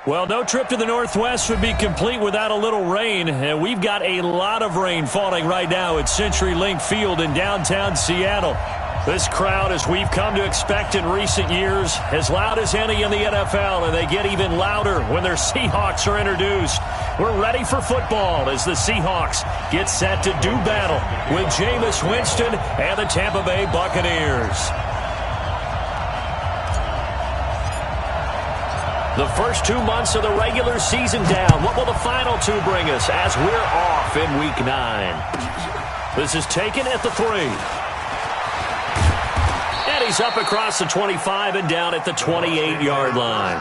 Well, no trip to the Northwest would be complete without a little rain, and we've got a lot of rain falling right now at CenturyLink Field in downtown Seattle. This crowd, as we've come to expect in recent years, as loud as any in the NFL, and they get even louder when their Seahawks are introduced. We're ready for football as the Seahawks get set to do battle with Jameis Winston and the Tampa Bay Buccaneers. The first 2 months of the regular season down. What will the final two bring us as we're off in Week 9? This is taken at the 3. And he's up across the 25 and down at the 28-yard line.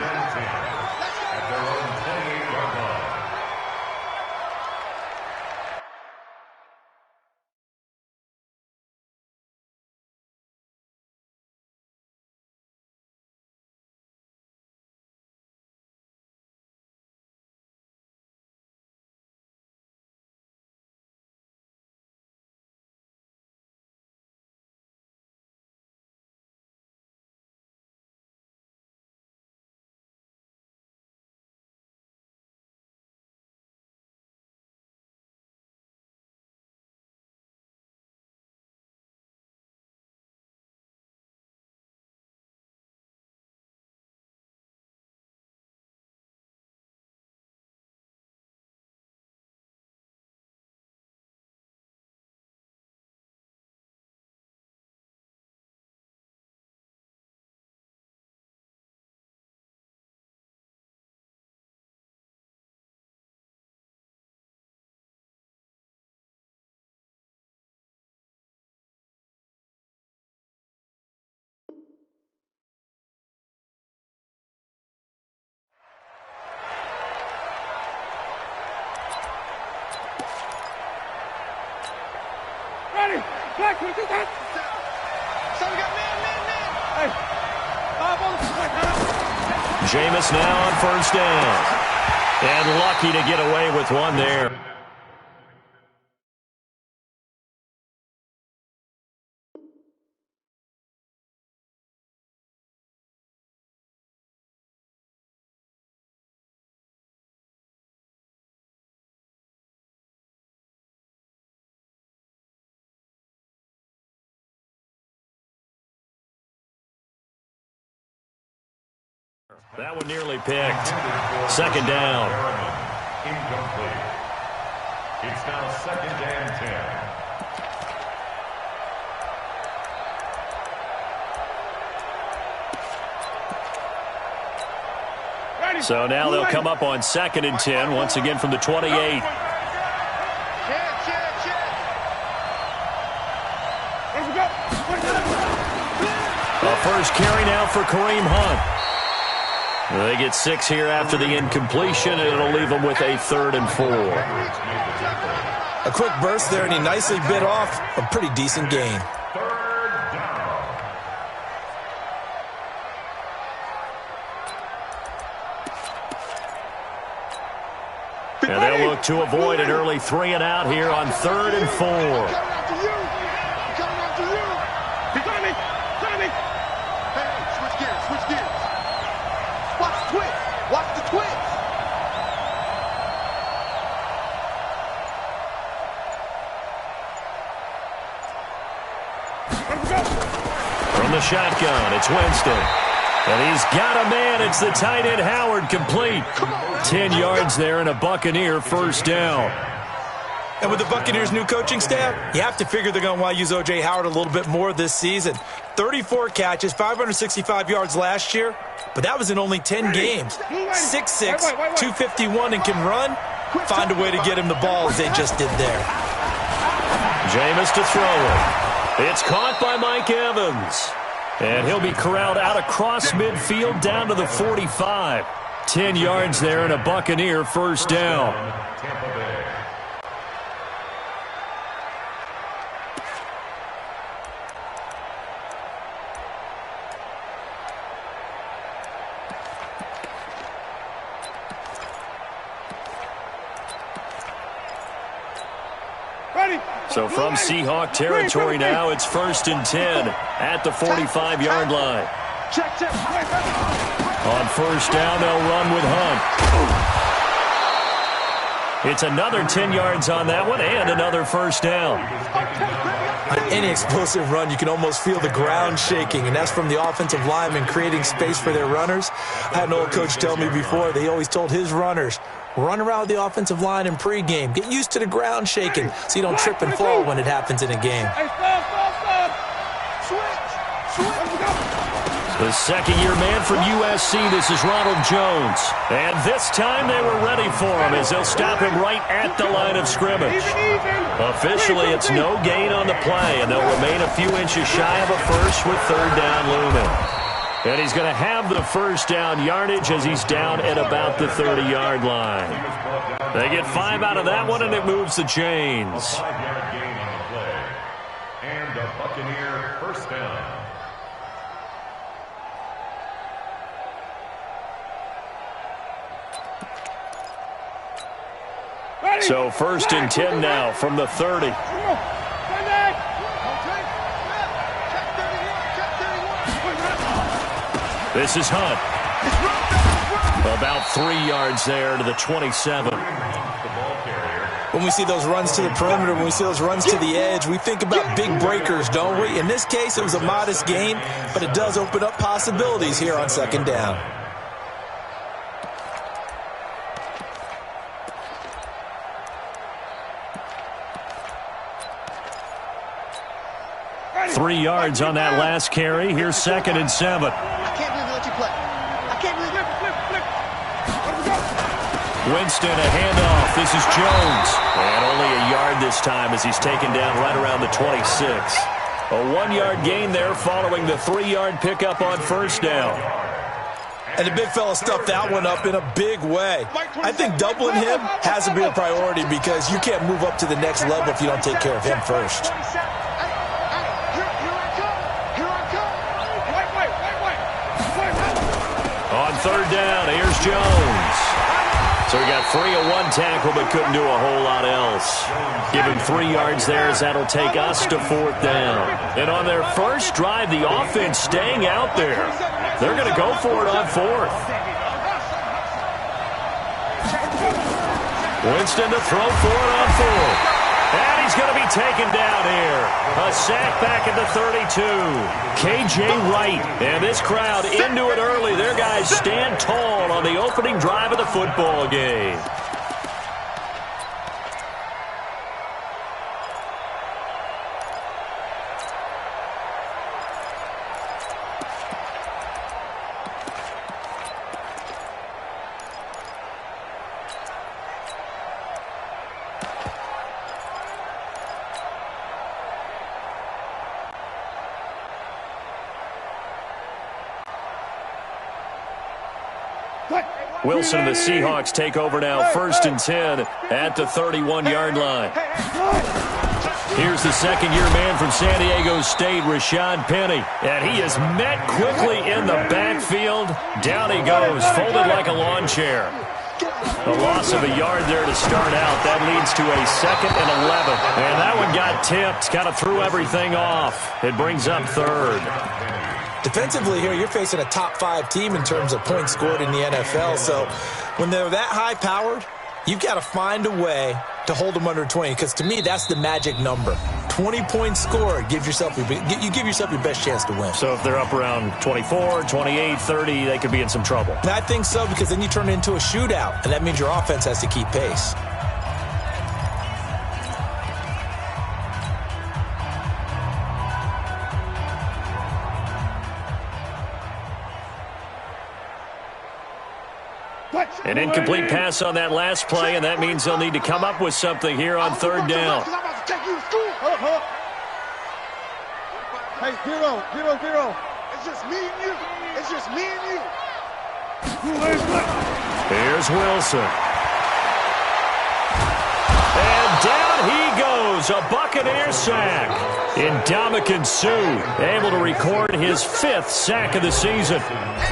Jameis now on first down. And lucky to get away with one there. That one nearly picked. Second down. Incomplete. It's now second and 10. So now they'll come up on second and 10, once again from the 28. A first carry now for Kareem Hunt. They get 6 here after the incompletion, and it'll leave them with a 3rd and 4. A quick burst there, and he nicely bit off a pretty decent gain. And they'll look to avoid an early 3 and out here on 3rd and 4. From the shotgun, it's Winston. And he's got a man. It's the tight end Howard, complete. 10 yards there and a Buccaneer first down. And with the Buccaneers' new coaching staff, you have to figure they're going to want to use O.J. Howard a little bit more this season. 34 catches, 565 yards last year, but that was in only 10 games. 6'6", 251, and can run. Find a way to get him the ball as they just did there. Jameis to throw it. It's caught by Mike Evans. And he'll be corralled out across midfield down to the 45. 10 yards there and a Buccaneer first down. So from Seahawk territory now, it's 1st and 10 at the 45-yard line. Check. On first down, they'll run with Hunt. It's another 10 yards on that one and another first down. On any explosive run, you can almost feel the ground shaking, and that's from the offensive linemen creating space for their runners. I had an old coach tell me before, they always told his runners, run around the offensive line in pregame. Get used to the ground shaking so you don't trip and fall when it happens in a game. The second-year man from USC, this is Ronald Jones. And this time they were ready for him as they'll stop him right at the line of scrimmage. Officially, it's no gain on the play, and they'll remain a few inches shy of a first with third down looming. And he's going to have the first down yardage as he's down at about the 30-yard line. They get 5 out of that one, and it moves the chains. 5-yard gain on the play. And a Buccaneer first down. So first and 10 now from the 30. This is Hunt. About 3 yards there to the 27. When we see those runs to the perimeter, when we see those runs to the edge, we think about big breakers, don't we? In this case, it was a modest gain, but it does open up possibilities here on second down. Three yards on that last carry. Here's second and 7. I can't believe they let you play. I can't believe it. Winston, a handoff. This is Jones. And only a yard this time as he's taken down right around the 26. A 1-yard gain there following the 3-yard pickup on first down. And the big fella stuffed that one up in a big way. I think doubling him has to be a priority because you can't move up to the next level if you don't take care of him first. On third down, here's Jones. So he got 3 of 1 tackle, but couldn't do a whole lot else. Give him 3 yards there as that'll take us to fourth down. And on their first drive, the offense staying out there. They're going to go for it on fourth. Winston to throw for it on fourth. And he's going to be taken down here. A sack back at the 32. K.J. Wright. And this crowd into it early. Their guys stand tall on the opening drive of the football game. Wilson and the Seahawks take over now, first and 10 at the 31-yard line. Here's the second-year man from San Diego State, Rashad Penny. And he is met quickly in the backfield. Down he goes, folded like a lawn chair. A loss of a yard there to start out. That leads to a 2nd and 11. And that one got tipped, kind of threw everything off. It brings up third. Defensively here, you're facing a top-5 team in terms of points scored in the NFL. So when they're that high-powered, you've got to find a way to hold them under 20. Because to me, that's the magic number. 20 points scored, you give yourself your best chance to win. So if they're up around 24, 28, 30, they could be in some trouble. And I think so, because then you turn it into a shootout, and that means your offense has to keep pace. An incomplete pass on that last play, and that means they'll need to come up with something here on third down. Hey, zero. It's just me and you. It's just me and you. Here's Wilson. And down he goes, a Buccaneer sack. Ndamukong Suh able to record his 5th sack of the season.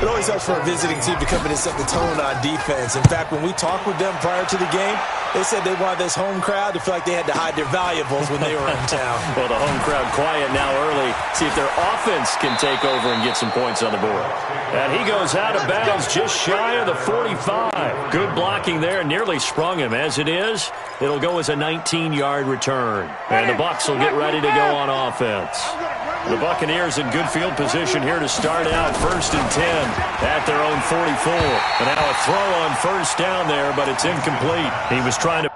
It always helps for a visiting team to come in and set the tone on defense. In fact, when we talked with them prior to the game, They said they wanted this home crowd to feel like they had to hide their valuables when they were in town. Well, the home crowd quiet now early. See if their offense can take over and get some points on the board. And he goes out of bounds just shy of the 45. Good blocking there. Nearly sprung him. As it is, it'll go as a 19-yard return. And the Bucs will get ready to go on offense. The Buccaneers in good field position here to start out 1st and 10 at their own 44. And now a throw on first down there, but it's incomplete. He was trying to...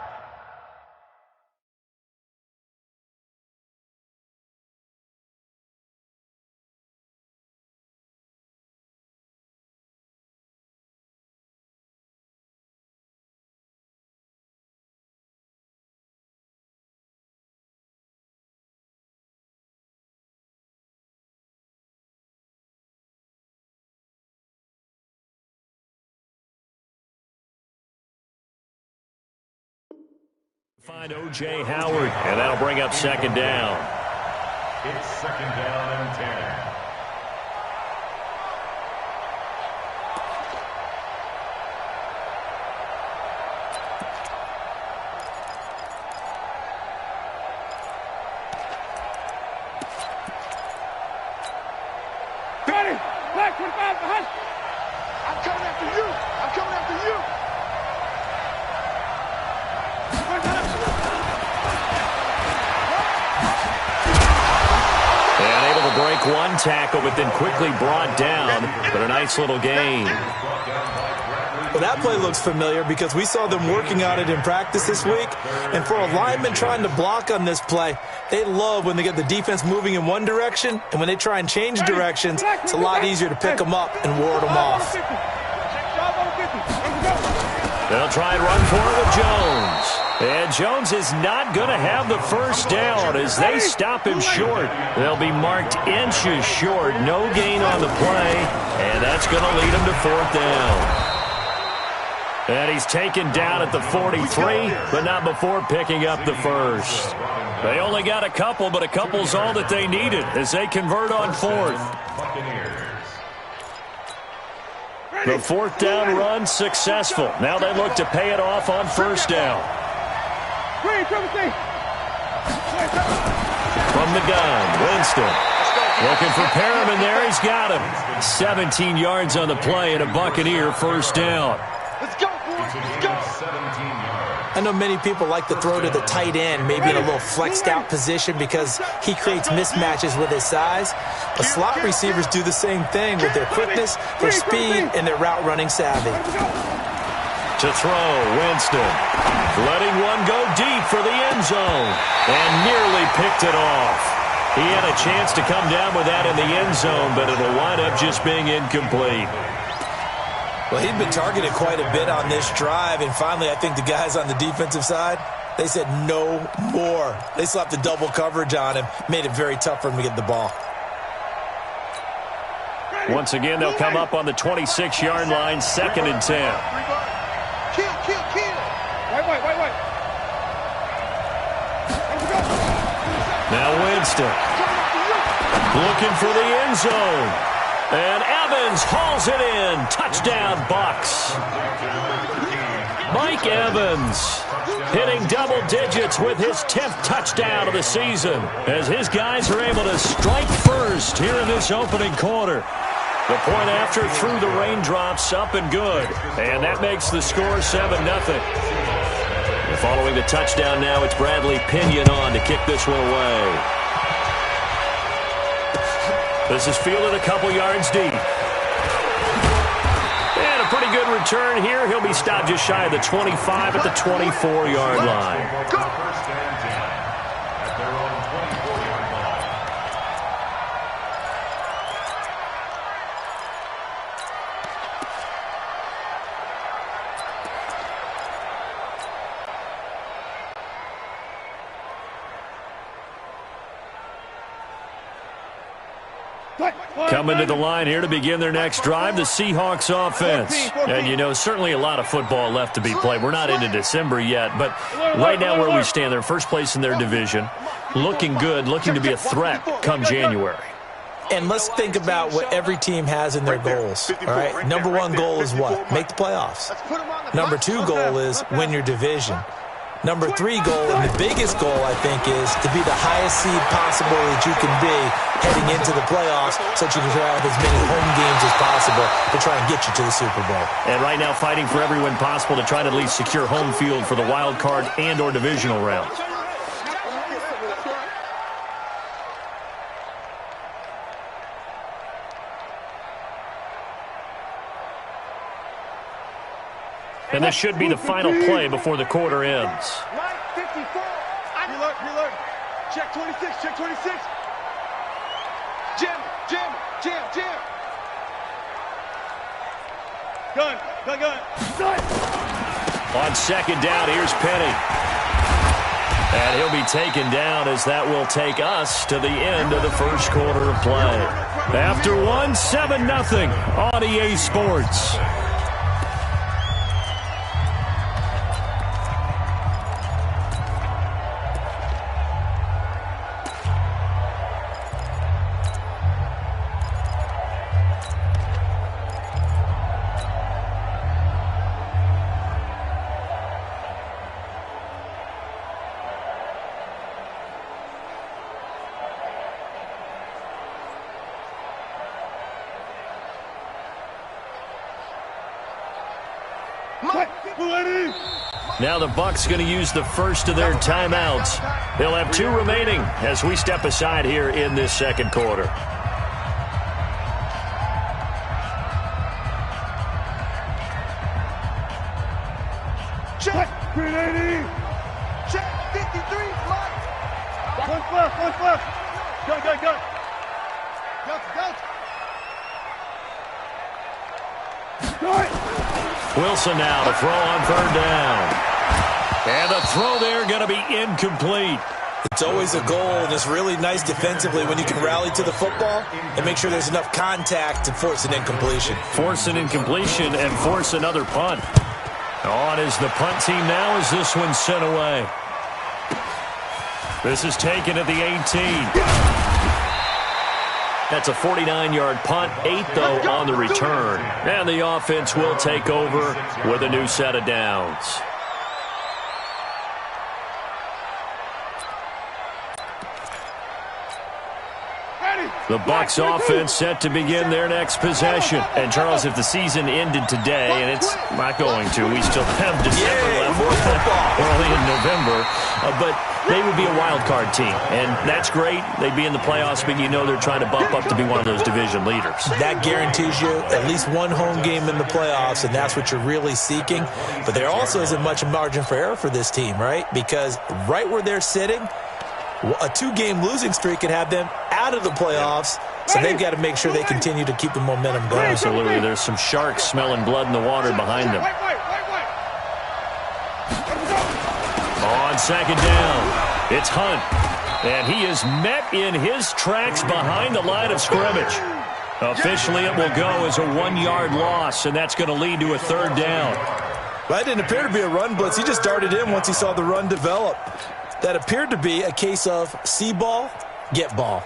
Find O.J. Howard, and that'll bring up 2nd down. It's 2nd down and 10. Black 25 behind. I'm coming after you. I'm coming after you. And able to break one tackle, but then quickly brought down. But a nice little gain. Well, that play looks familiar because we saw them working on it in practice this week. And for a lineman trying to block on this play, they love when they get the defense moving in one direction. And when they try and change directions, it's a lot easier to pick them up and ward them off. They'll try and run for it with Jones. And Jones is not going to have the first down as they stop him short. They'll be marked inches short. No gain on the play. And that's going to lead him to 4th down. And he's taken down at the 43, but not before picking up the first. They only got a couple, but a couple's all that they needed as they convert on 4th. The 4th down run successful. Now they look to pay it off on 1st down. From the gun, Winston. Looking for Perriman there. He's got him. 17 yards on the play and a Buccaneer 1st down. Let's go, boys. Let's go. I know many people like to throw to the tight end, maybe in a little flexed out position because he creates mismatches with his size. But slot receivers do the same thing with their quickness, their speed, and their route running savvy. To throw, Winston. Letting one go deep for the end zone. And nearly picked it off. He had a chance to come down with that in the end zone, but it'll wind up just being incomplete. Well, he'd been targeted quite a bit on this drive, and finally I think the guys on the defensive side, they said no more. They slapped the double coverage on him, made it very tough for him to get the ball. Once again, they'll come up on the 26-yard line, 2nd and 10. Kill. Wait. Now Winston. Looking for the end zone. And Evans hauls it in. Touchdown, Bucs. Mike Evans hitting double digits with his 10th touchdown of the season as his guys are able to strike first here in this opening quarter. The point after through the raindrops, up and good. And that makes the score 7-0. Following the touchdown now, it's Bradley Pinion on to kick this one away. This is fielded a couple yards deep. And a pretty good return here. He'll be stopped just shy of the 25 at the 24-yard line. First and 10 at their own 24-yard line. Coming to the line here to begin their next drive, the Seahawks offense. And, you know, certainly a lot of football left to be played. We're not into December yet, but right now where we stand, they're first place in their division, looking good, looking to be a threat come January. And let's think about what every team has in their goals. All right, number one goal is what? Make the playoffs. Number two goal is win your division. Number 3 goal, and the biggest goal, I think, is to be the highest seed possible that you can be heading into the playoffs so that you can have as many home games as possible to try and get you to the Super Bowl. And right now fighting for every win possible to try to at least secure home field for the wild card and or divisional round. And this should be the final play before the quarter ends. Line 54. Reload. Check 26. Jam. Gun. On second down, here's Penny. And he'll be taken down as that will take us to the end of the first quarter of play. After one, 7-0 on EA Sports. Now the Bucs going to use the first of their timeouts. They'll have 2 remaining as we step aside here in this second quarter. Check 380. Check 53. One left. Go. Wilson now to throw on third down. And the throw there going to be incomplete. It's always a goal, and it's really nice defensively when you can rally to the football and make sure there's enough contact to force an incompletion. Force an incompletion and force another punt. On is the punt team now as this one's sent away. This is taken at the 18. That's a 49-yard punt, 8 though on the return. And the offense will take over with a new set of downs. The Bucs offense set to begin their next possession. And, Charles, if the season ended today, and it's not going to, we still have December left. We're only in November. But they would be a wild card team. And that's great. They'd be in the playoffs, but you know they're trying to bump up to be one of those division leaders. That guarantees you at least one home game in the playoffs, and that's what you're really seeking. But there also isn't much margin for error for this team, right? Because right where they're sitting, a 2-game losing streak could have them out of the playoffs, so they've got to make sure they continue to keep the momentum going. Absolutely. There's some sharks smelling blood in the water behind them. On second down, it's Hunt. And he is met in his tracks behind the line of scrimmage. Officially, it will go as a 1-yard loss, and that's going to lead to a third down. That didn't appear to be a run blitz. He just darted in once he saw the run develop. That appeared to be a case of see ball, get ball.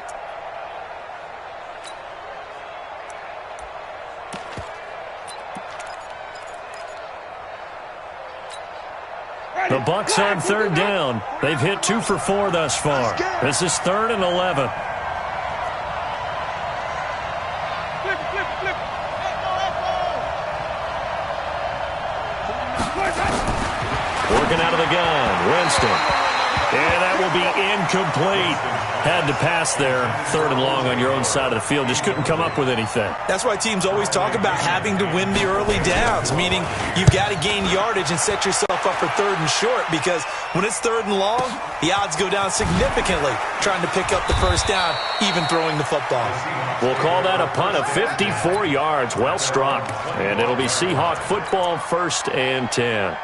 The Bucs on third down. They've hit 2 for 4 thus far. This is 3rd and 11. Working out of the gun, Winston. And that will be incomplete. Had to pass there, 3rd and long on your own side of the field. Just couldn't come up with anything. That's why teams always talk about having to win the early downs, meaning you've got to gain yardage and set yourself up for 3rd and short, because when it's 3rd and long, the odds go down significantly trying to pick up the first down, even throwing the football. We'll call that a punt of 54 yards. Well struck. And it'll be Seahawk football, 1st and 10.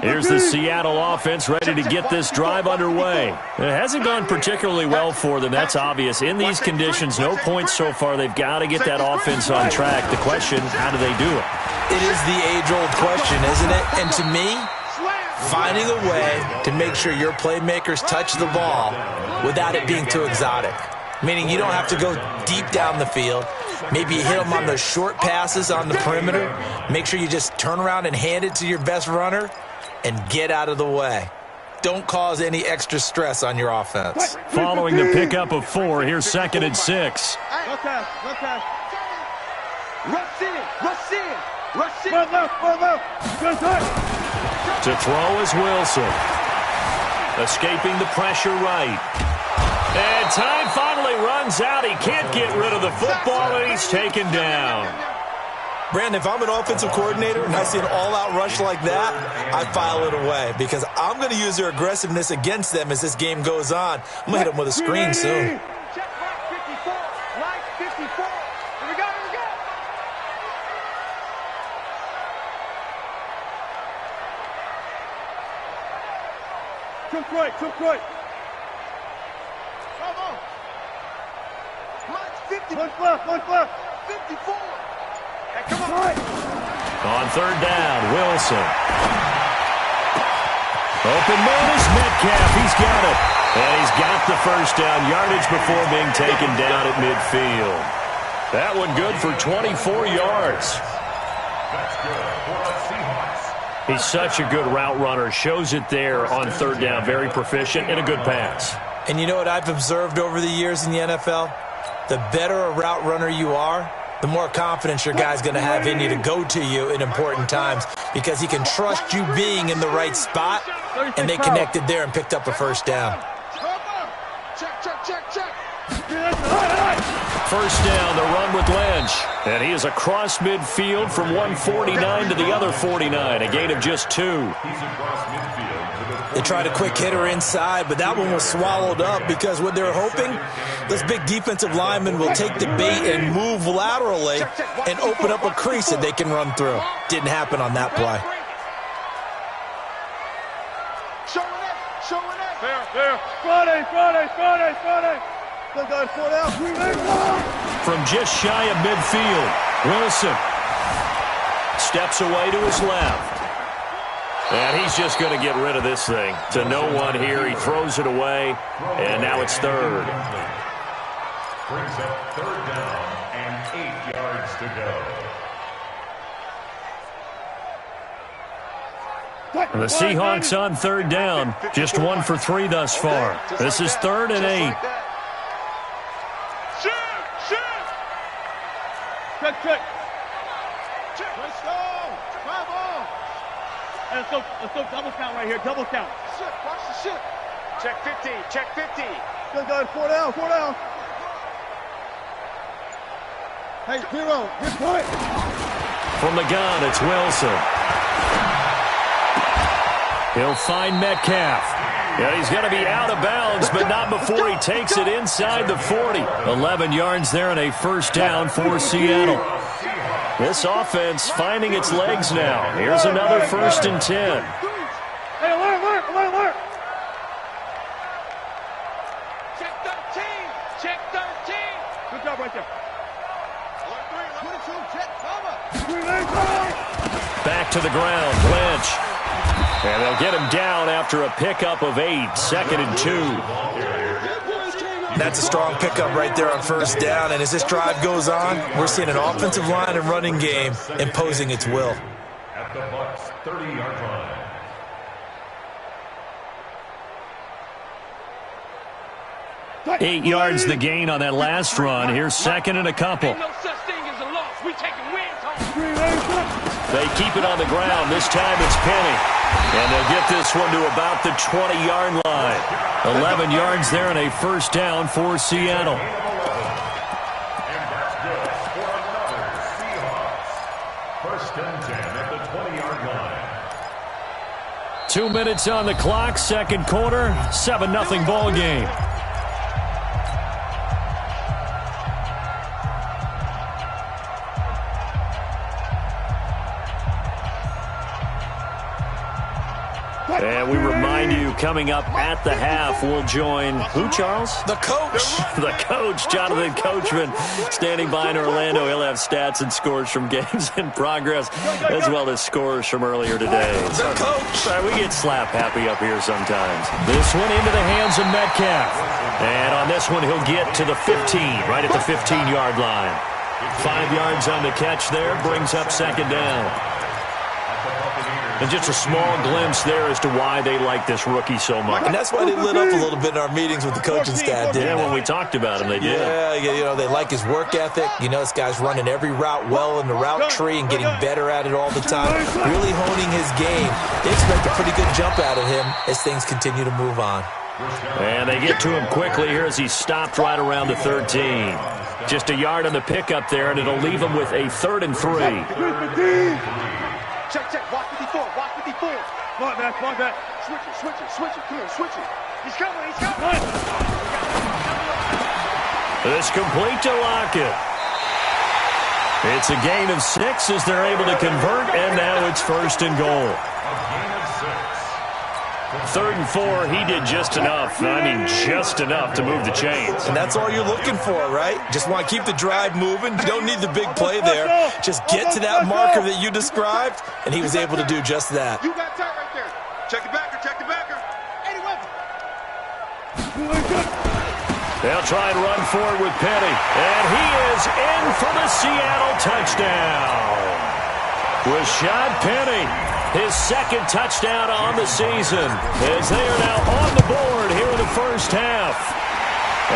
Here's the Seattle offense ready to get this drive underway. It hasn't gone particularly well for them. That's obvious. In these conditions, no points so far. They've got to get that offense on track. The question, how do they do it? It is the age-old question, isn't it? And to me, finding a way to make sure your playmakers touch the ball without it being too exotic. meaning you don't have to go deep down the field. Maybe you hit them on the short passes on the perimeter. Make sure you just turn around and hand it to your best runner and get out of the way. Don't cause any extra stress on your offense. Following the pickup of 4, here's 2nd and 6. Rush in. Run left. Good touch. To throw is Wilson. Escaping the pressure right. And time finally runs out. He can't get rid of the football, and he's taken down. Brandon, if I'm an offensive coordinator and I see an all-out rush like that, I file it away because I'm going to use their aggressiveness against them as this game goes on. I'm going to hit them with a screen soon. Check line 54. Line 54. Here we go. Took right. Come on. Line 50. Look left. 54. Hey, come on. On 3rd down, Wilson. Open man is Metcalf. He's got it. And he's got the first down yardage before being taken down at midfield. That one good for 24 yards. That's good for the Seahawks. He's such a good route runner. Shows it there on 3rd down. Very proficient and a good pass. And you know what I've observed over the years in the NFL? The better a route runner you are, the more confidence your guy's going to have in you to go to you in important times because he can trust you being in the right spot, and they connected there and picked up a first down. Check. First down, the run with Lynch. And he is across midfield from 149 to the other 49, a gain of just 2. He's across midfield. They tried a quick hitter inside, but that one was swallowed up because what they're hoping, this big defensive lineman will take the bait and move laterally and open up a crease that they can run through. Didn't happen on that play. Showing it. There. Friday. Good guys, 4 down. From just shy of midfield, Wilson steps away to his left. And he's just going to get rid of this thing. To no one here. He throws it away, and now it's 3rd. Brings up 3rd down and 8 yards to go. And the Seahawks on 3rd down. Just 1 for 3 thus far. This is 3rd and 8. Shoot! Check. Let's go! Come on! Let's go double count right here, double count. Watch the ship. Check 50. Good guys, 4 down. Hey, 0, good point. From the gun, it's Wilson. He'll find Metcalf. Yeah, he's going to be out of bounds, but not before he takes it inside the 40. 11 yards there and a first down for Seattle. This offense finding its legs now. Here's another 1st and 10. Hey, alert! Check 13. Good job right there. 22, check cover. Back to the ground, Lynch. And they'll get him down after a pickup of 8, 2nd and 2. That's a strong pickup right there on 1st down, and as this drive goes on, we're seeing an offensive line and running game imposing its will. At the Bucs 30-yard line. 8 yards the gain on that last run. Here's 2nd and a couple. No such thing as a loss. We taking wins home. They keep it on the ground. This time it's Penny. And they'll get this one to about the 20-yard line. 11 yards there and a first down for Seattle. And that's good for another Seahawks. 1st and 10 at the 20-yard line. 2 minutes on the clock, 2nd quarter, 7-0 ball game. And we remind you, coming up at the half, we'll join who, Charles? The coach. The coach, Jonathan Coachman, standing by in Orlando. He'll have stats and scores from games in progress, as well as scores from earlier today. The coach. Sorry, we get slap happy up here sometimes. This one into the hands of Metcalf. And on this one, he'll get to the 15, right at the 15-yard line. 5 yards on the catch there, brings up second down. And just a small glimpse there as to why they like this rookie so much. And that's why they lit up a little bit in our meetings with the coaching staff, didn't Yeah, they? when we talked about him, they did. Yeah, you know, they like his work ethic. You know, this guy's running every route well in the route tree and getting better at it all the time, really honing his game. They expect a pretty good jump out of him as things continue to move on. And they get to him quickly here as he's stopped right around the 13. Just a yard on the pickup there, and it'll leave him with a 3rd and 3. Check. Watch 54. Watch 54. Come on, back. Switch it. Come on, switch it. He's coming. This complete to Lockett. It's a gain of 6 as they're able to convert, and now it's 1st and goal. 3rd and 4, he did just enough. I mean, just enough to move the chains. And that's all you're looking for, right? Just want to keep the drive moving. You don't need the big play there. Just get to that marker that you described, and he was able to do just that. You got tight right there. Check the backer. 81. They'll try and run forward with Penny. And he is in for the Seattle touchdown. Rashad Penny, his 2nd touchdown on the season, as they are now on the board here in the first half.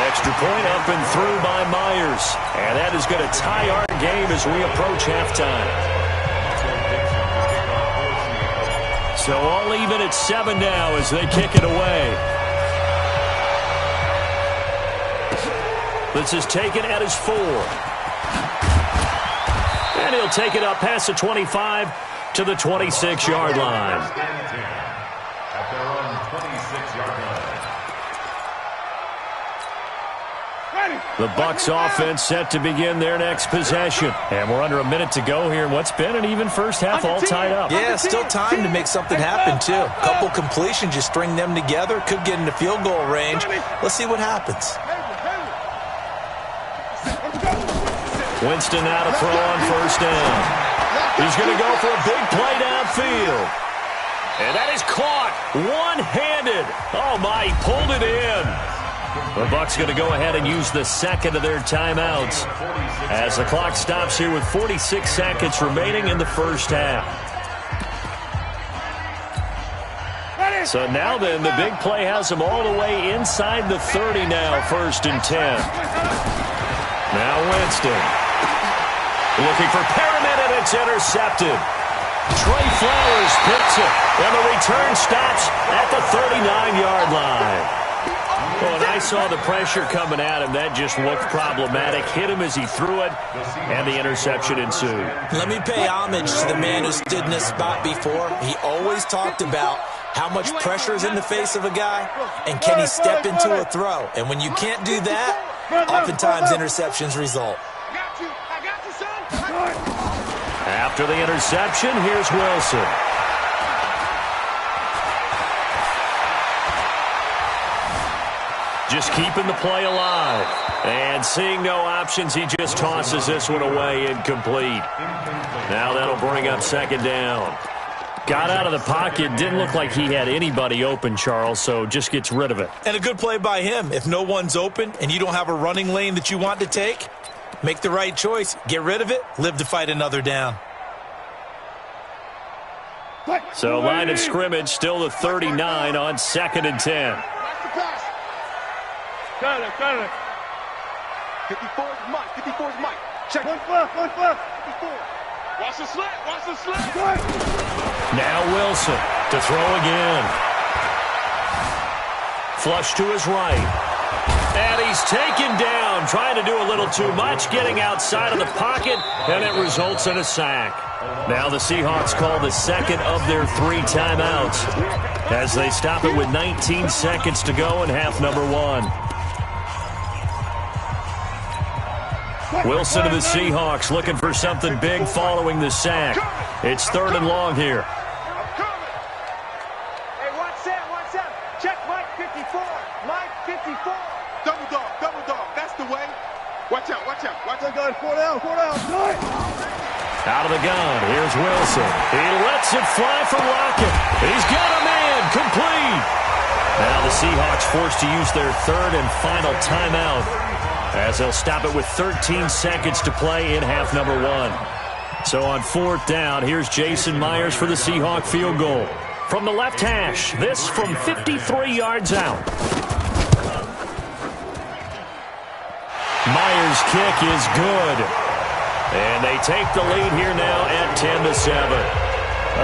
Extra point up and through by Myers. And that is going to tie our game as we approach halftime. So all even at 7 now as they kick it away. This is taken at his 4. And he'll take it up past the 25 to the 26-yard line. At their own 26-yard line. The Bucs offense set to begin their next possession. And we're under a minute to go here in what's been an even first half, all tied up. Yeah, still time to make something happen, too. A couple completions, you string them together, could get into field goal range. Let's see what happens. Winston now to throw on 1st down. He's going to go for a big play downfield. And that is caught one-handed. Oh, my, he pulled it in. The Bucs going to go ahead and use the 2nd of their timeouts as the clock stops here with 46 seconds remaining in the first half. So now then, the big play has them all the way inside the 30 now, 1st and 10. Now Winston looking for Perriman, and it's intercepted. Trey Flowers picks it, and the return stops at the 39-yard line. Well, and I saw the pressure coming at him. That just looked problematic. Hit him as he threw it, and the interception ensued. Let me pay homage to the man who stood in this spot before. He always talked about how much pressure is in the face of a guy, and can he step into a throw? And when you can't do that, oftentimes interceptions result. I got you, son. After the interception, here's Wilson. Just keeping the play alive. And seeing no options, he just tosses this one away incomplete. Now that'll bring up 2nd down. Got out of the pocket. Didn't look like he had anybody open, Charles, so just gets rid of it. And a good play by him. If no one's open and you don't have a running lane that you want to take, make the right choice. Get rid of it. Live to fight another down. So line of scrimmage still the 39 on 2nd and 10. Got it. 54's Mike. Check. One foot. 54. Watch the slant. Now Wilson to throw again. Flush to his right. And he's taken down, trying to do a little too much, getting outside of the pocket, and it results in a sack. Now the Seahawks call the 2nd of their 3 timeouts as they stop it with 19 seconds to go in half number 1. Wilson to the Seahawks looking for something big following the sack. It's 3rd and long here. Good, 4 down, 4 down. Good. Out of the gun, here's Wilson. He lets it fly for Lockett. He's got a man, complete. Now the Seahawks forced to use their third and final timeout as they'll stop it with 13 seconds to play in half number 1. So on 4th down, here's Jason Myers for the Seahawk field goal. From the left hash, this from 53 yards out. Myers' kick is good. And they take the lead here now at 10-7.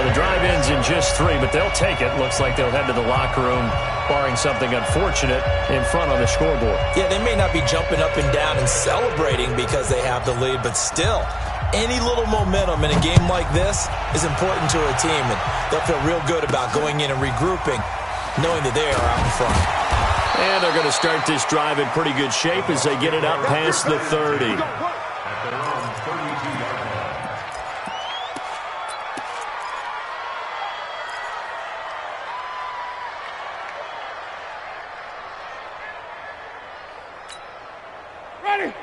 The drive ends in just 3, but they'll take it. Looks like they'll head to the locker room, barring something unfortunate, in front on the scoreboard. Yeah, they may not be jumping up and down and celebrating because they have the lead, but still, any little momentum in a game like this is important to a team, and they'll feel real good about going in and regrouping, knowing that they are out in front. And they're going to start this drive in pretty good shape as they get it up past the 30.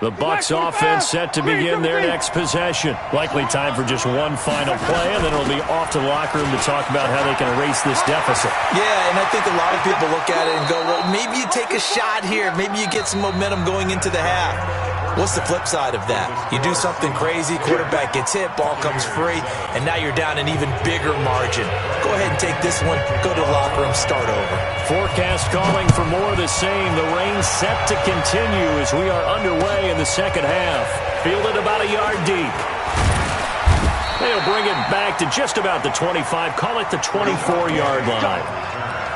The Bucs offense set to begin their next possession. Likely time for just one final play, and then it'll be off to the locker room to talk about how they can erase this deficit. Yeah, and I think a lot of people look at it and go, well, maybe you take a shot here. Maybe you get some momentum going into the half. What's the flip side of that? You do something crazy, quarterback gets hit, ball comes free, and now you're down an even bigger margin. Go ahead and take this one, go to the locker room, start over. Forecast calling for more of the same. The rain set to continue as we are underway in the second half. Fielded about a yard deep. They'll bring it back to just about the 25. Call it the 24-yard line.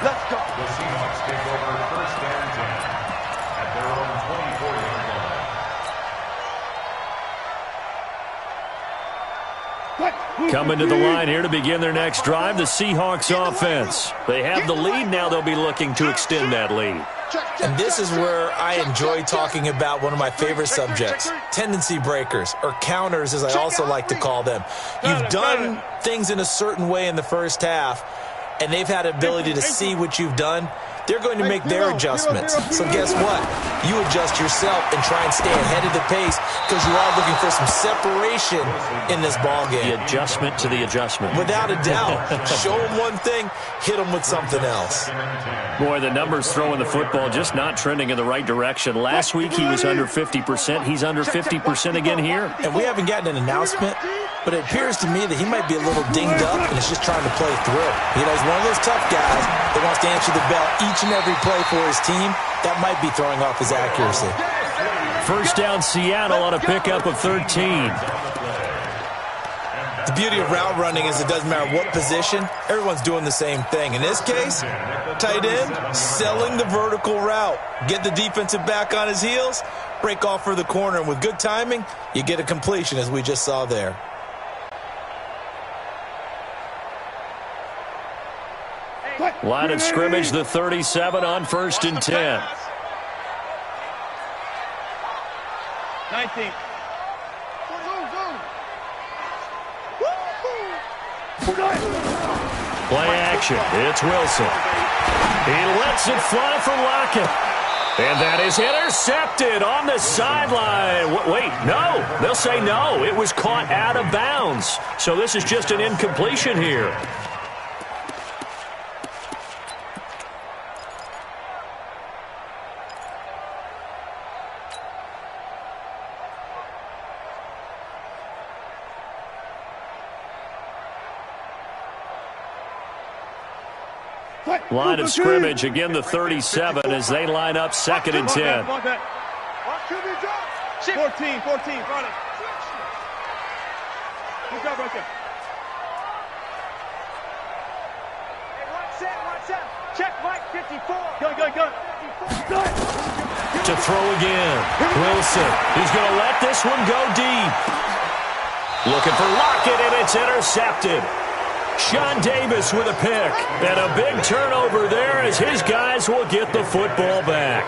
Let's go. The Seahawks take over 1st and 10 at their own 24-yard line. Coming to the line here to begin their next drive, the Seahawks offense. They have the lead. Now they'll be looking to extend that lead. And this is where I enjoy talking about one of my favorite subjects, tendency breakers, or counters as I also like to call them. You've done things in a certain way in the first half, and they've had ability to see what you've done. They're going to make their adjustments. So guess what? You adjust yourself and try and stay ahead of the pace because you are looking for some separation in this ball game. The adjustment to the adjustment. Without a doubt. Show them one thing, hit them with something else. Boy, the numbers throwing the football just not trending in the right direction. Last week he was under 50%. He's under 50% again here. And we haven't gotten an announcement, but it appears to me that he might be a little dinged up and is just trying to play through. You know, he's one of those tough guys that wants to answer the bell each and every play for his team. That might be throwing off his accuracy. First down, Seattle on a pickup of 13. The beauty of route running is it doesn't matter what position, everyone's doing the same thing. In this case, tight end, selling the vertical route. Get the defensive back on his heels, break off for the corner, and with good timing, you get a completion as we just saw there. Line of scrimmage, the 37 on 1st and 10. 19. Play action. It's Wilson. He lets it fly for Lockett. And that is intercepted on the sideline. Wait, no. They'll say no. It was caught out of bounds. So this is just an incompletion here. Line of scrimmage, again the 37 as they line up 2nd and 10. 14, 14, got it. Good job right there. Hey, 1 set. Check Mike, 54. Go. To throw again. Wilson. He's going to let this one go deep. Looking for Lockett, and it's intercepted. Sean Davis with a pick. And a big turnover there as his guys will get the football back.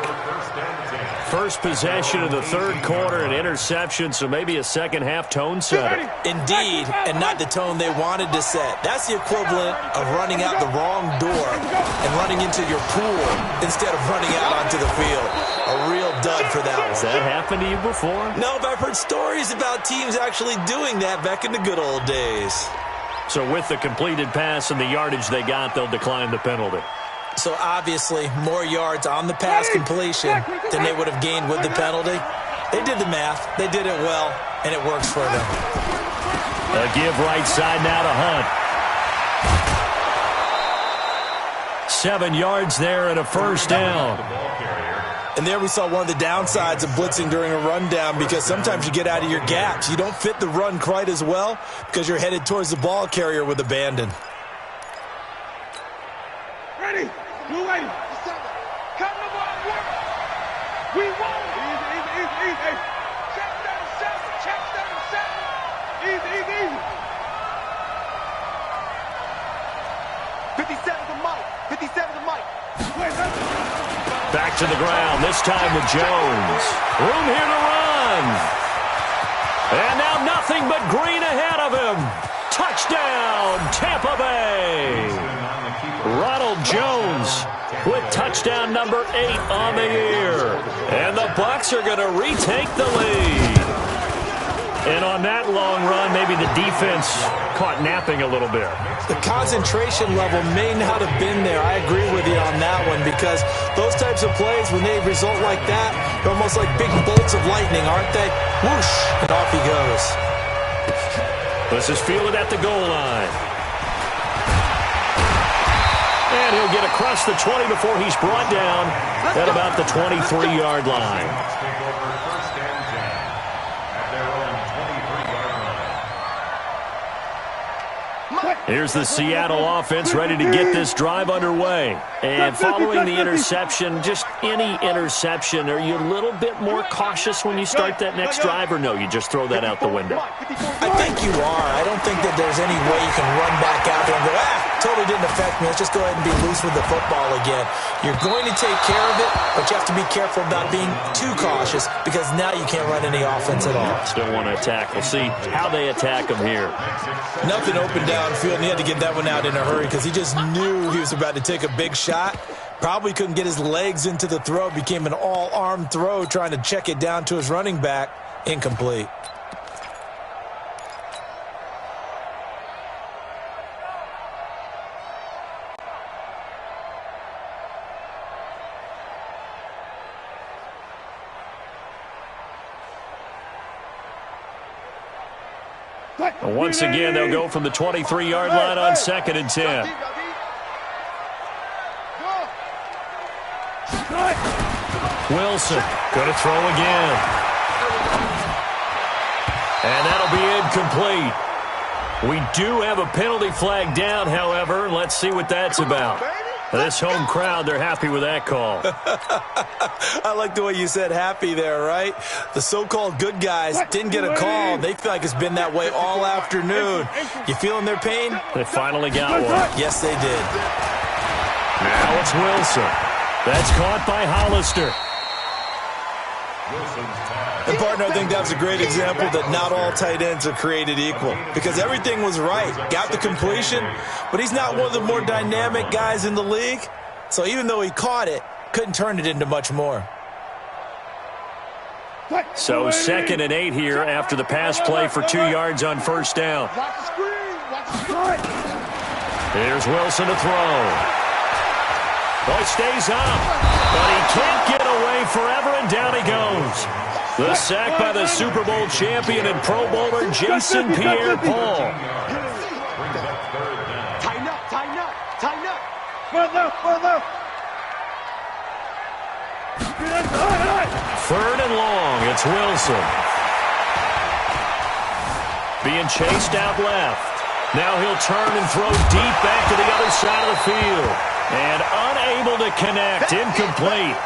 First possession of the third quarter, an interception, so maybe a second-half tone setter. Indeed, and not the tone they wanted to set. That's the equivalent of running out the wrong door and running into your pool instead of running out onto the field. A real dud for that one. Has that happened to you before? No, but I've heard stories about teams actually doing that back in the good old days. So with the completed pass and the yardage they got, they'll decline the penalty. So obviously, more yards on the pass completion than they would have gained with the penalty. They did the math. They did it well, and it works for them. A give right side now to Hunt. 7 yards there and a first down. And there we saw one of the downsides of blitzing during a rundown, because sometimes you get out of your gaps. You don't fit the run quite as well because you're headed towards the ball carrier with abandon. Ready? Blue lady. Come the ball, work. We won. Easy. Check 37. Easy. 57 to Mike. Back to the ground, this time to Jones. Room here to run. And now nothing but green ahead of him. Touchdown, Tampa Bay. Ronald Jones with touchdown number 8 on the year. And the Bucs are going to retake the lead. And on that long run, maybe the defense caught napping a little bit. The concentration level may not have been there. I agree with you on that one, because those types of plays, when they result like that, they're almost like big bolts of lightning, aren't they? Whoosh, and off he goes. This is fielded at the goal line. And he'll get across the 20 before he's brought down at about the 23-yard line. Here's the Seattle offense ready to get this drive underway. And following the interception, just any interception, are you a little bit more cautious when you start that next drive, or no, you just throw that out the window? I think you are. I don't think that there's any way you can run back out there and go, totally didn't affect me. Let's just go ahead and be loose with the football again. You're going to take care of it, but you have to be careful about being too cautious, because now you can't run any offense at all. Still want to attack. We'll see how they attack him here. Nothing open downfield, and he had to get that one out in a hurry because he just knew he was about to take a big shot. Probably couldn't get his legs into the throw. Became an all-arm throw trying to check it down to his running back. Incomplete. And once again, they'll go from the 23-yard line on 2nd and 10. Wilson going to throw again. And that'll be incomplete. We do have a penalty flag down, however. Let's see what that's about. This home crowd, they're happy with that call. I like the way you said happy there, right? The so-called good guys didn't get a call. They feel like it's been that way all afternoon. You feeling their pain? They finally got one. Yes, they did. Now it's Wilson. That's caught by Hollister. And, partner, I think that was a great example that not all tight ends are created equal, because everything was right. Got the completion, but he's not one of the more dynamic guys in the league. So even though he caught it, couldn't turn it into much more. So 2nd and 8 here after the pass play for 2 yards on first down. Here's Wilson to throw. Boy, stays up, but he can't get away forever, and down he goes. The sack by the Super Bowl champion and Pro Bowler Jason Pierre-Paul. Tighten up. Further. 3rd and long, it's Wilson. Being chased out left. Now he'll turn and throw deep back to the other side of the field. And unable to connect, incomplete.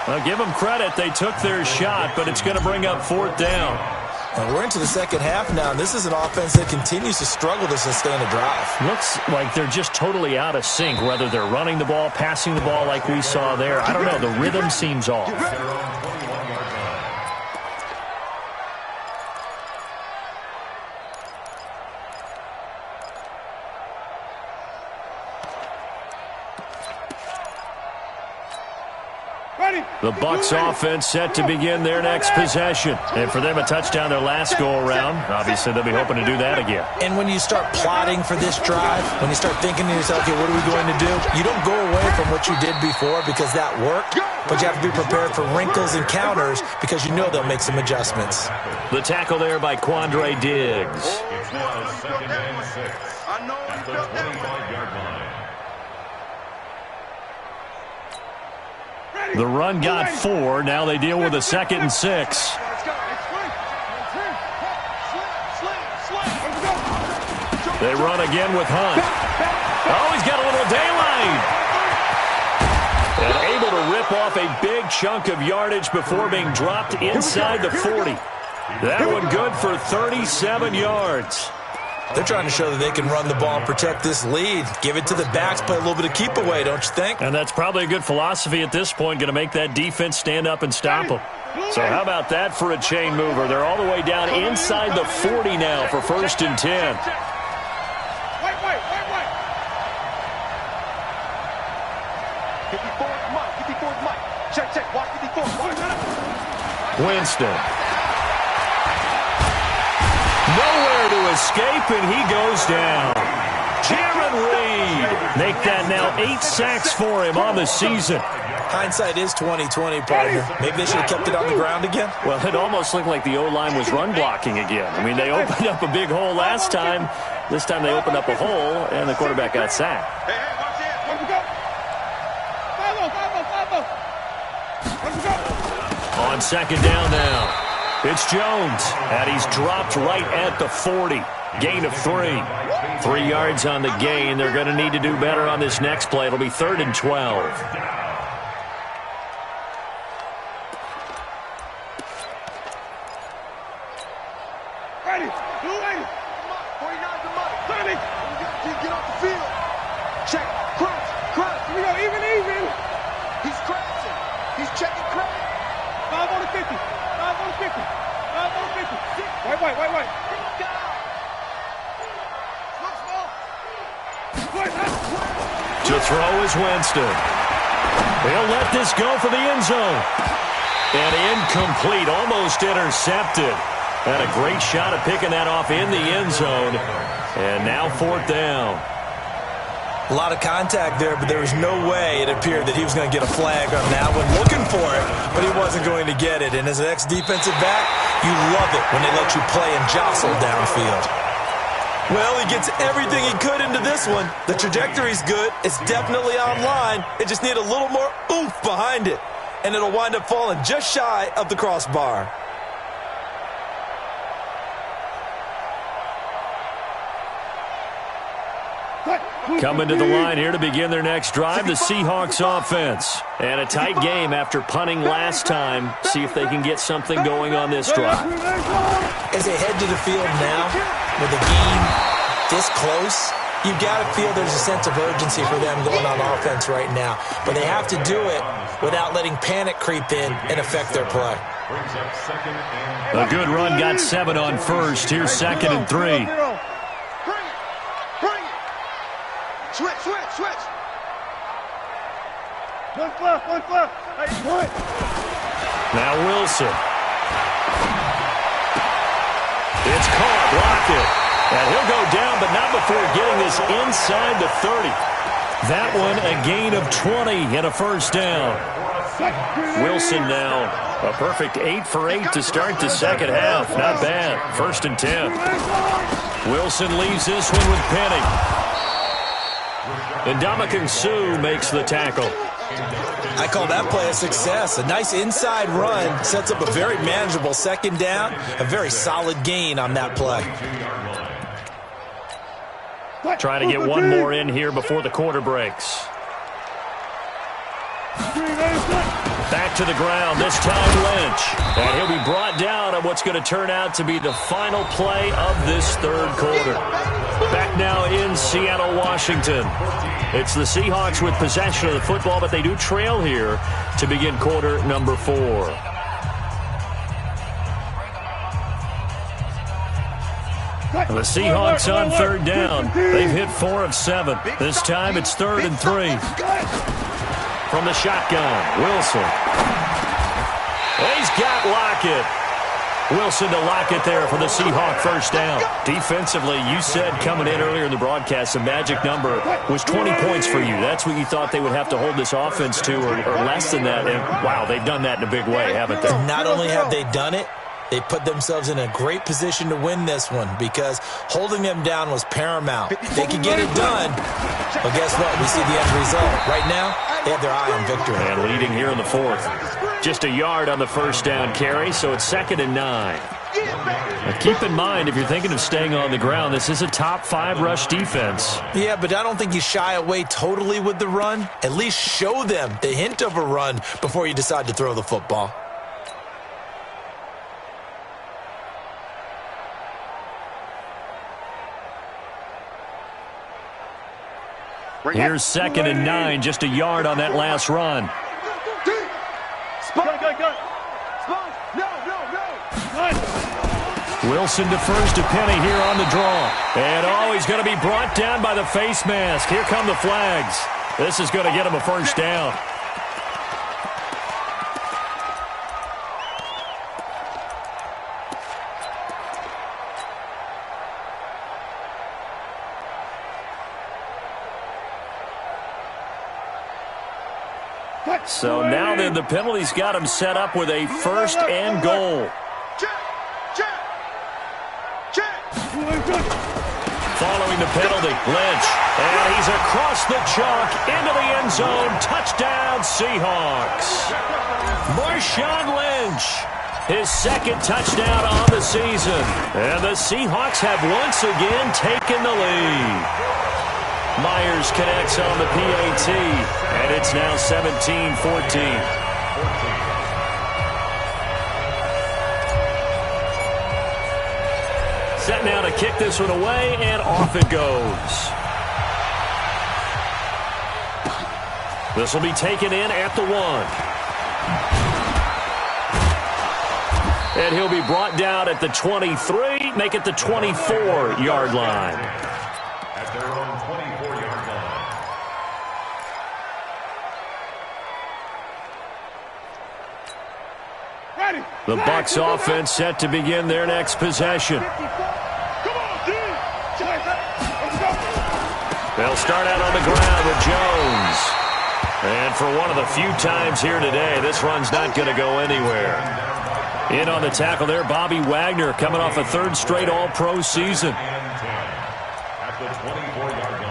I'll give them credit, they took their shot, but it's going to bring up 4th down. And we're into the second half now, and this is an offense that continues to struggle to sustain a drive. Looks like they're just totally out of sync, whether they're running the ball, passing the ball like we saw there. I don't know, the rhythm seems off. The Bucs offense set to begin their next possession. And for them, a touchdown their last go-around. Obviously, they'll be hoping to do that again. And when you start plotting for this drive, when you start thinking to yourself, okay, what are we going to do? You don't go away from what you did before because that worked, but you have to be prepared for wrinkles and counters because you know they'll make some adjustments. The tackle there by Quandre Diggs. It's now 2nd and 6 at the 25-yard line. The run got 4. Now they deal with a 2nd and 6. They run again with Hunt. Oh, he's got a little daylight. And able to rip off a big chunk of yardage before being dropped inside the 40. That one good for 37 yards. They're trying to show that they can run the ball and protect this lead. Give it to the backs, play a little bit of keep away, don't you think? And that's probably a good philosophy at this point, going to make that defense stand up and stop them. So how about that for a chain mover? They're all the way down inside the 40 now for 1st and 10. Winston. Nowhere to escape, and he goes down. Jaron Reed. Make that now 8 sacks for him on the season. Hindsight is 20/20, partner. Maybe they should have kept it on the ground again. Well, it almost looked like the O-line was run blocking again. I mean, they opened up a big hole last time. This time they opened up a hole, and the quarterback got sacked. Hey, watch it. Let's go. Let's go. On 2nd down now. It's Jones, and he's dropped right at the 40. Gain of 3. 3 yards on the gain. They're going to need to do better on this next play. It'll be 3rd and 12. Ready. 280. 49 to Mike. 30. Get off the field. Check. Crunch. Here we go. Even. He's crashing. He's checking crash. 5 on the 50. 5 on the 50. 5 on the 50. White. To throw is Winston. He'll let this go for the end zone. And incomplete, almost intercepted. And a great shot at picking that off in the end zone. And now 4th down. A lot of contact there, but there was no way it appeared that he was going to get a flag on that one. Looking for it, but he wasn't going to get it. And as an ex-defensive back, you love it when they let you play and jostle downfield. Well, he gets everything he could into this one. The trajectory's good. It's definitely online. It just needs a little more oomph behind it. And it'll wind up falling just shy of the crossbar. Coming to the line here to begin their next drive, the Seahawks offense. And a tight game after punting last time. See if they can get something going on this drive. As they head to the field now, with the game this close, you've got to feel there's a sense of urgency for them going on offense right now. But they have to do it without letting panic creep in and affect their play. A good run got 7 on 1st. Here's 2nd and 3. Switch. One fluff. Hey, now Wilson. It's caught, blocked it. And he'll go down, but not before getting this inside the 30. That one a gain of 20 and a 1st down. Wilson now a perfect 8 for 8 to start the second half. Not bad. 1st and 10. Wilson leaves this one with Penny. And Ndamukong Suh makes the tackle. I call that play a success. A nice inside run sets up a very manageable 2nd down. A very solid gain on that play. Trying to get one more in here before the quarter breaks. Back to the ground, this time Lynch. And he'll be brought down on what's going to turn out to be the final play of this 3rd quarter. Back now in Seattle, Washington. It's the Seahawks with possession of the football, but they do trail here to begin quarter number 4. The Seahawks on 3rd down. They've hit 4 of 7. This time it's 3rd and 3. from the shotgun. Wilson. He's got Lockett. Wilson to Lockett there for the Seahawk first down. Defensively, you said coming in earlier in the broadcast, the magic number was 20 points for you. That's what you thought they would have to hold this offense to, or less than that. And, wow, they've done that in a big way, haven't they? Not only have they done it, they put themselves in a great position to win this one because holding them down was paramount. They could get it done, but guess what? We see the end result. Right now, they have their eye on victory. And leading here in the fourth. Just a yard on the first down carry, so it's 2nd and 9. Now keep in mind, if you're thinking of staying on the ground, this is a top 5 rush defense. Yeah, but I don't think you shy away totally with the run. At least show them the hint of a run before you decide to throw the football. Here's 2nd and 9, just a yard on that last run. Wilson defers to Penny here on the draw. And, he's going to be brought down by the face mask. Here come the flags. This is going to get him a first down. So now then, the penalty's got him set up with a 1st and goal. Following the penalty, Lynch. And he's across the chalk into the end zone. Touchdown, Seahawks. Marshawn Lynch, his 2nd touchdown on the season. And the Seahawks have once again taken the lead. Myers connects on the PAT, and it's now 17-14. Set now to kick this one away, and off it goes. This will be taken in at the 1. And he'll be brought down at the 23, make it the 24-yard line. At their own 24-yard line. The Bucs offense set to begin their next possession. They'll start out on the ground with Jones. And for one of the few times here today, this run's not going to go anywhere. In on the tackle there, Bobby Wagner, coming off a 3rd straight All-Pro season. At the 24-yard line.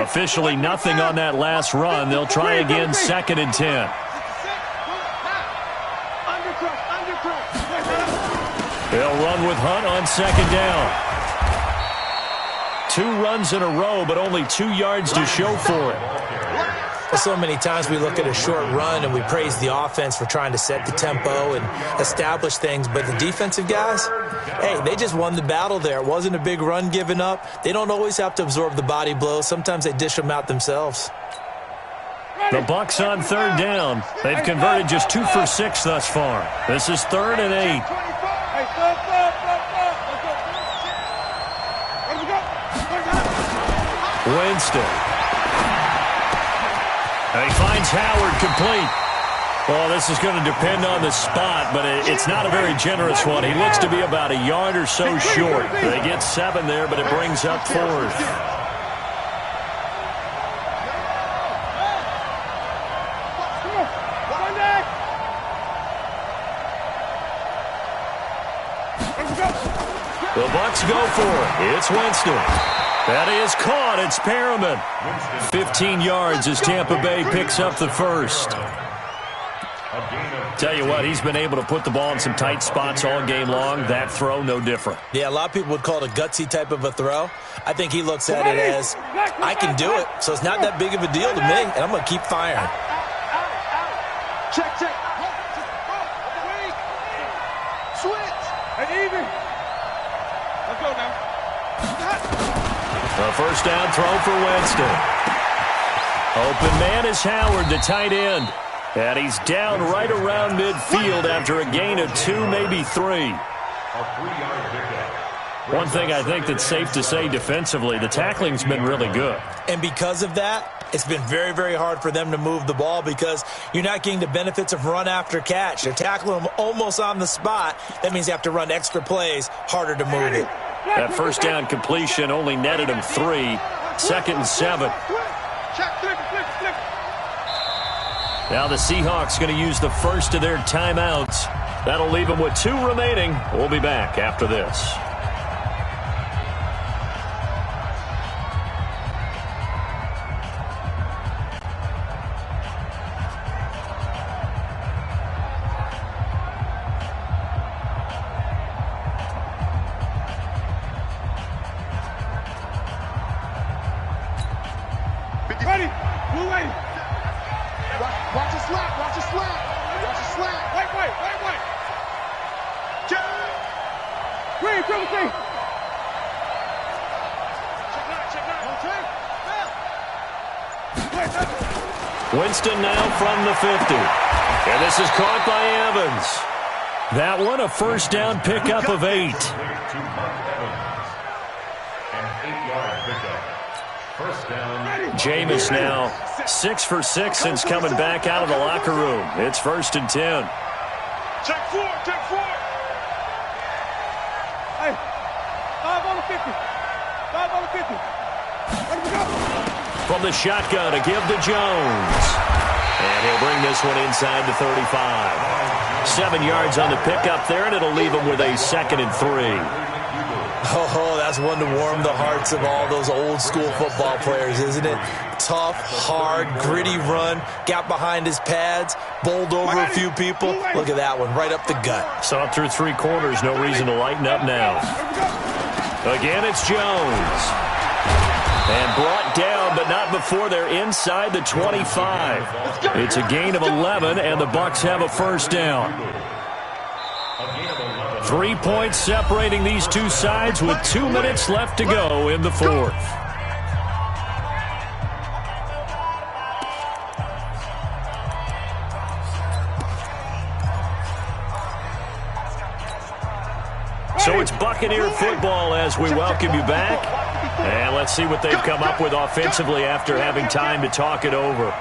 Officially nothing on that last run. They'll try again, 2nd and 10. They'll run with Hunt on 2nd down. 2 runs in a row, but only 2 yards to show for it. Well, so many times we look at a short run and we praise the offense for trying to set the tempo and establish things, but the defensive guys, hey, they just won the battle there. It wasn't a big run given up. They don't always have to absorb the body blows. Sometimes they dish them out themselves. The Bucs on 3rd down. They've converted just 2 for 6 thus far. This is 3rd and 8. Winston. He finds Howard complete. Well, this is going to depend on the spot, but it's not a very generous one. He looks to be about a yard or so short. They get 7 there, but it brings up 4th. The Bucs go for it. It's Winston. That is caught. It's Perriman. 15 yards as Tampa Bay picks up the 1st. Tell you what, he's been able to put the ball in some tight spots all game long. That throw, no different. Yeah, a lot of people would call it a gutsy type of a throw. I think he looks at it as, I can do it, so it's not that big of a deal to me, and I'm going to keep firing. Check. Switch. And even. Let's go now. A first down throw for Winston. Open man is Howard, the tight end. And he's down right around midfield after a gain of 2, maybe 3. A 3-yard pickup. One thing I think that's safe to say defensively, the tackling's been really good. And because of that, it's been very, very hard for them to move the ball because you're not getting the benefits of run after catch. They're tackling them almost on the spot. That means you have to run extra plays, harder to move it. That first down completion only netted him 3. 2nd and 7. Now the Seahawks going to use the first of their timeouts. That'll leave them with 2 remaining. We'll be back after this. Ready? Blue lane. Watch the slap. Watch the slap. Watch the slap. Wait. Green, triple C. Check nine. Winston now from the 50. And this is caught by Evans. That one a first down pickup of 8. An 8-yard pickup. First down. Jameis now 6 for 6 since coming back out of the locker room. It's 1st and 10. Check 4. Hey, 5 on the 50. 5 on the 50. Let me go. From the shotgun to give to Jones. And he'll bring this one inside the 35. 7 yards on the pickup there, and it'll leave him with a 2nd and 3. Oh, that's one to warm the hearts of all those old school football players, isn't it? Tough, hard, gritty run, got behind his pads, bowled over a few people. Look at that one, right up the gut. Saw it through 3 quarters, no reason to lighten up now. Again, it's Jones. And brought down, but not before they're inside the 25. It's a gain of 11, and the Bucs have a first down. 3 points separating these two sides with 2 minutes left to go in the 4th. So it's Buccaneer football as we welcome you back. And let's see what they've come up with offensively after having time to talk it over.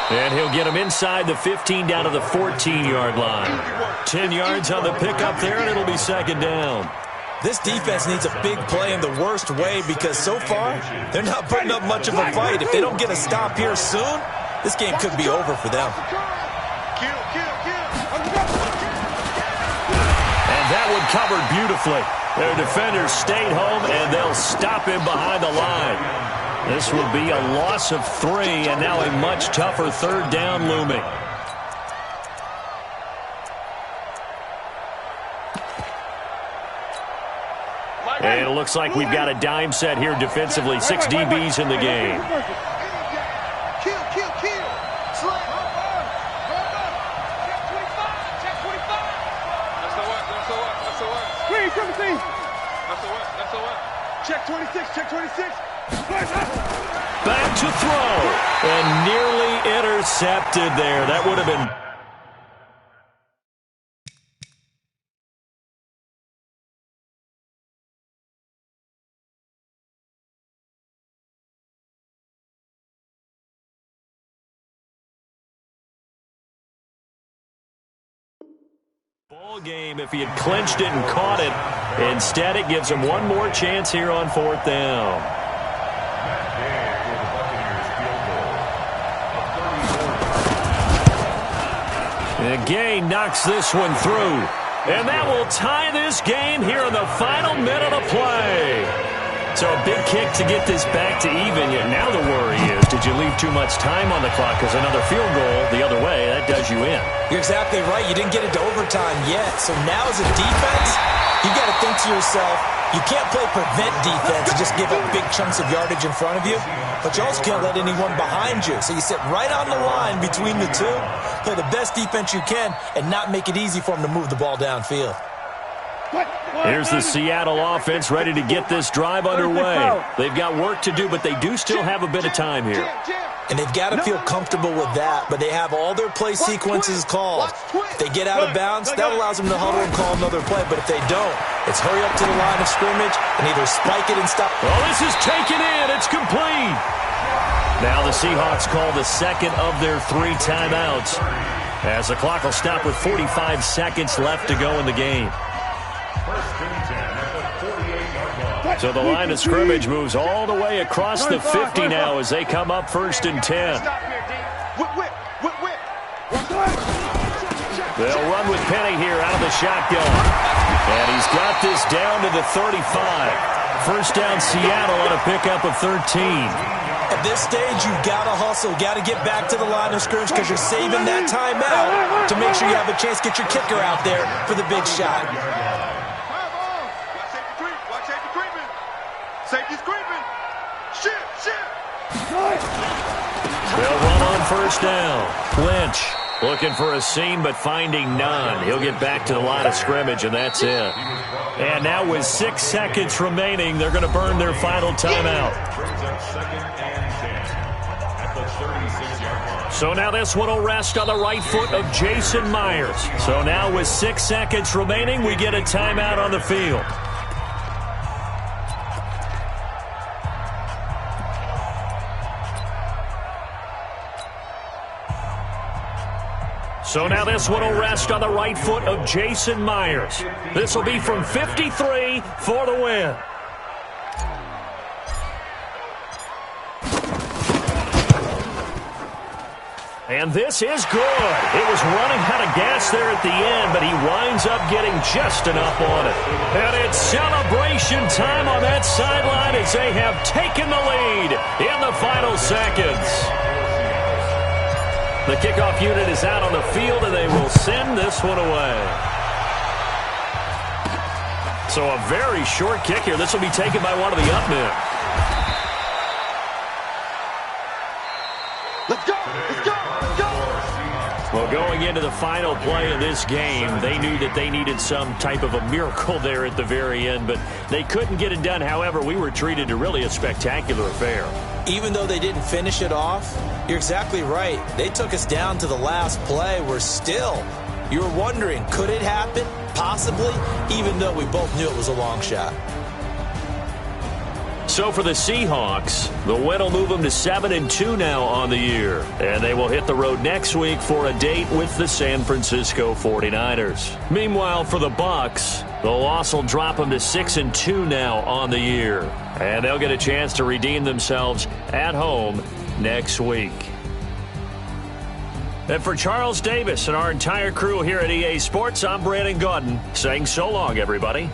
And he'll get him inside the 15 down to the 14-yard line. 10 yards on the pickup there, and it'll be 2nd down. This defense needs a big play in the worst way because so far, they're not putting up much of a fight. If they don't get a stop here soon, this game could be over for them. And that one covered beautifully. Their defenders stayed home, and they'll stop him behind the line. This will be a loss of 3, and now a much tougher 3rd down looming. And it looks like we've got a dime set here defensively. 6 DBs in the game. Kill. Slap. Check 25. Check 25. That's the what? Green, triple C. That's the what? Check 26. Check 26. Back to throw. And nearly intercepted there. That would have been... ball game if he had clinched it and caught it. Instead, it gives him one more chance here on 4th down. And Gay knocks this one through. And that will tie this game here in the final minute of play. So a big kick to get this back to even, yet now the worry is, did you leave too much time on the clock? Because another field goal the other way, that does you in. You're exactly right. You didn't get into overtime yet. So now as a defense, you got to think to yourself, you can't play prevent defense and just give up big chunks of yardage in front of you, but you also can't let anyone behind you. So you sit right on the line between the two, play the best defense you can, and not make it easy for them to move the ball downfield. Here's the Seattle offense ready to get this drive underway. They've got work to do, but they do still have a bit of time here. And they've got to feel comfortable with that, but they have all their play sequences called. If they get out of bounds, that allows them to huddle and call another play, but if they don't, it's hurry up to the line of scrimmage and either spike it and stop. Well, this is taken in. It's complete. Now the Seahawks call the second of their 3 timeouts, as the clock will stop with 45 seconds left to go in the game. So the line of scrimmage moves all the way across the 50 now as they come up 1st and 10. They'll run with Penny here out of the shotgun. And he's got this down to the 35. First down Seattle on a pickup of 13. At this stage, you've got to hustle, got to get back to the line of scrimmage because you're saving that timeout to make sure you have a chance to get your kicker out there for the big shot. Safety's creeping. Shit. They'll run on first down. Lynch looking for a seam but finding none. He'll get back to the line of scrimmage, and that's it. And now with 6 seconds remaining, they're going to burn their final timeout. So now this one will rest on the right foot of Jason Myers. So now with 6 seconds remaining, we get a timeout on the field. So now this one will rest on the right foot of Jason Myers. This will be from 53 for the win. And this is good. It was running out of gas there at the end, but he winds up getting just enough on it. And it's celebration time on that sideline as they have taken the lead in the final seconds. The kickoff unit is out on the field, and they will send this one away. So a very short kick here. This will be taken by one of the up men. Let's go. Well, going into the final play of this game, they knew that they needed some type of a miracle there at the very end, but they couldn't get it done. However, we were treated to really a spectacular affair. Even though they didn't finish it off, you're exactly right. They took us down to the last play. You were wondering, could it happen? Possibly, even though we both knew it was a long shot. So for the Seahawks, the win will move them to 7-2 now on the year. And they will hit the road next week for a date with the San Francisco 49ers. Meanwhile, for the Bucs, the loss will drop them to 6-2 now on the year. And they'll get a chance to redeem themselves at home next week. And for Charles Davis and our entire crew here at EA Sports, I'm Brandon Gaudin saying so long, everybody.